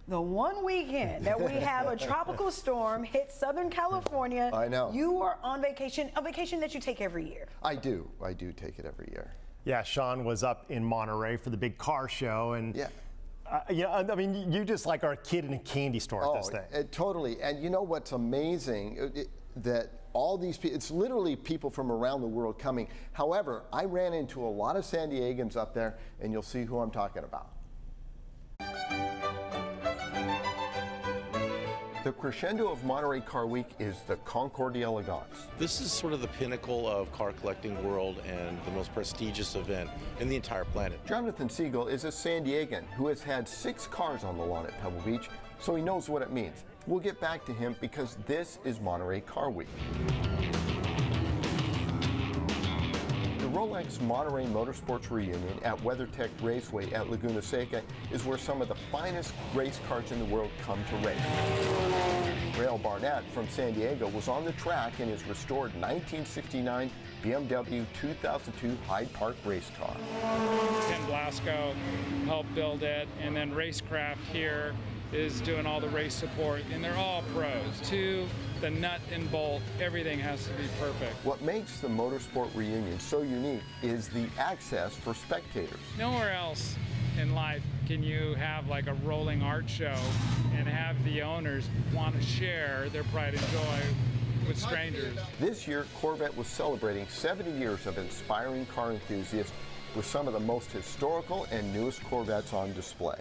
the one weekend that we have a tropical storm hit Southern California. I know. You are on vacation, a vacation that you take every year. I do take it every year. Yeah, Sean was up in Monterey for the big car show, and yeah. I mean, you just like are a kid in a candy store at this thing. Totally. And you know what's amazing? That all these people, it's literally people from around the world coming. However, I ran into a lot of San Diegans up there, and you'll see who I'm talking about. The crescendo of Monterey Car Week is the Concours d'Elegance. This is sort of the pinnacle of car collecting world and the most prestigious event in the entire planet. Jonathan Siegel is a San Diegan who has had 6 cars on the lawn at Pebble Beach, so he knows what it means. We'll get back to him because this is Monterey Car Week. The Rolex Monterey Motorsports Reunion at WeatherTech Raceway at Laguna Seca is where some of the finest race cars in the world come to race. Rail Barnett from San Diego was on the track in his restored 1969 BMW 2002 Hyde Park race car. Ken Blasco helped build it, and then Racecraft here is doing all the race support, and they're all pros. To the nut and bolt, everything has to be perfect. What makes the Motorsport Reunion so unique is the access for spectators. Nowhere else in life can you have like a rolling art show and have the owners want to share their pride and joy with strangers. This year, Corvette was celebrating 70 years of inspiring car enthusiasts with some of the most historical and newest Corvettes on display.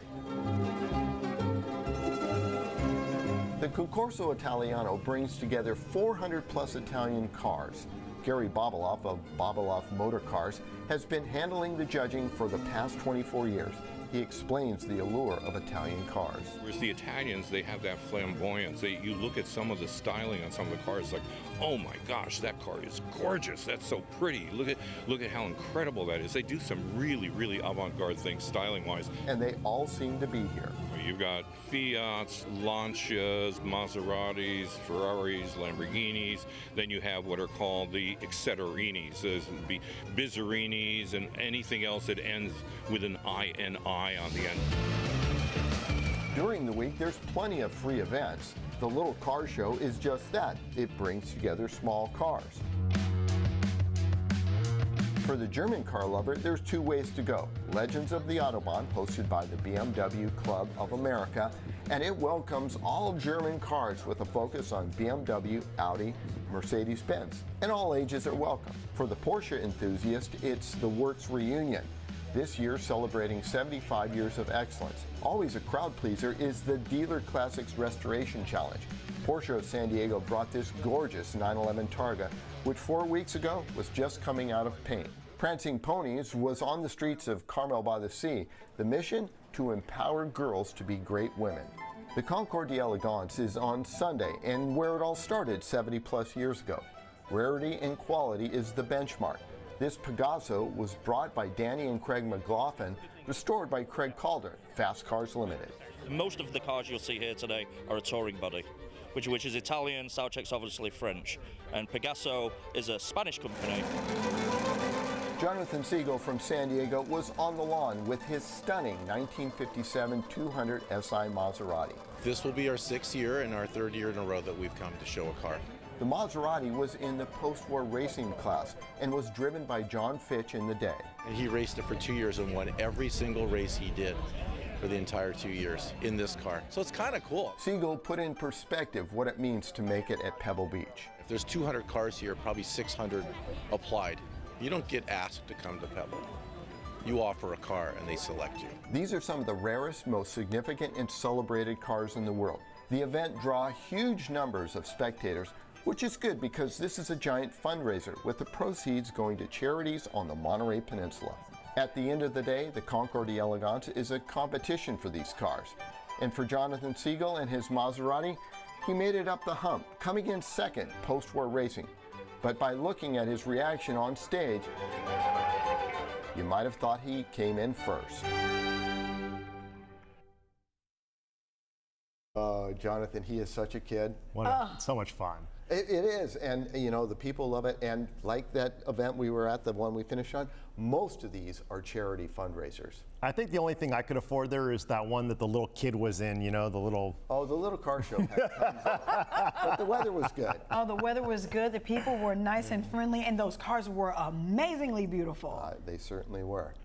The Concours Italiano brings together 400 plus Italian cars. Gary Bobiloff of Bobiloff Motor Cars has been handling the judging for the past 24 years. He explains the allure of Italian cars. Whereas the Italians, they have that flamboyance. You look at some of the styling on some of the cars, like, oh my gosh, that car is gorgeous. That's so pretty. Look at how incredible that is. They do some really, really avant-garde things styling-wise. And they all seem to be here. You've got Fiats, Lancias, Maseratis, Ferraris, Lamborghinis. Then you have what are called the Etcetterinis. Those would be Bizzarinis and anything else that ends with an I-N-I on the end. During the week, there's plenty of free events. The Little Car Show is just that. It brings together small cars. For the German car lover, there's 2 ways to go. Legends of the Autobahn, hosted by the BMW Club of America, and it welcomes all German cars with a focus on BMW, Audi, Mercedes-Benz, and all ages are welcome. For the Porsche enthusiast, it's the Works Reunion. This year celebrating 75 years of excellence. Always a crowd pleaser is the Dealer Classics Restoration Challenge. Porsche of San Diego brought this gorgeous 911 Targa, which 4 weeks ago was just coming out of paint. Prancing Ponies was on the streets of Carmel by the Sea. The mission? To empower girls to be great women. The Concours d'Elegance is on Sunday, and where it all started 70 plus years ago. Rarity and quality is the benchmark. This Pegaso was brought by Danny and Craig McLaughlin, restored by Craig Calder, Fast Cars Limited. Most of the cars you'll see here today are a touring body, which is Italian, Soundcheck's obviously French, and Pegaso is a Spanish company. Jonathan Siegel from San Diego was on the lawn with his stunning 1957 200 SI Maserati. This will be our 6th year and our 3rd year in a row that we've come to show a car. The Maserati was in the post-war racing class and was driven by John Fitch in the day. And he raced it for 2 years and won every single race he did for the entire 2 years in this car. So it's kind of cool. Siegel put in perspective what it means to make it at Pebble Beach. If there's 200 cars here, probably 600 applied. You don't get asked to come to Pebble. You offer a car and they select you. These are some of the rarest, most significant and celebrated cars in the world. The event draws huge numbers of spectators, which is good because this is a giant fundraiser with the proceeds going to charities on the Monterey Peninsula. At the end of the day, the Concours d'Elegance is a competition for these cars. And for Jonathan Siegel and his Maserati, he made it up the hump, coming in second post-war racing. But by looking at his reaction on stage, you might have thought he came in first. Jonathan, he is such a kid. So much fun. It is, and you know, the people love it. And like that event we were at, the one we finished on, most of these are charity fundraisers. I think the only thing I could afford there is that one that the little kid was in, you know, the little... Oh, the little car show had tons of it. But the weather was good. Oh, the weather was good. The people were nice and friendly, and those cars were amazingly beautiful. They certainly were.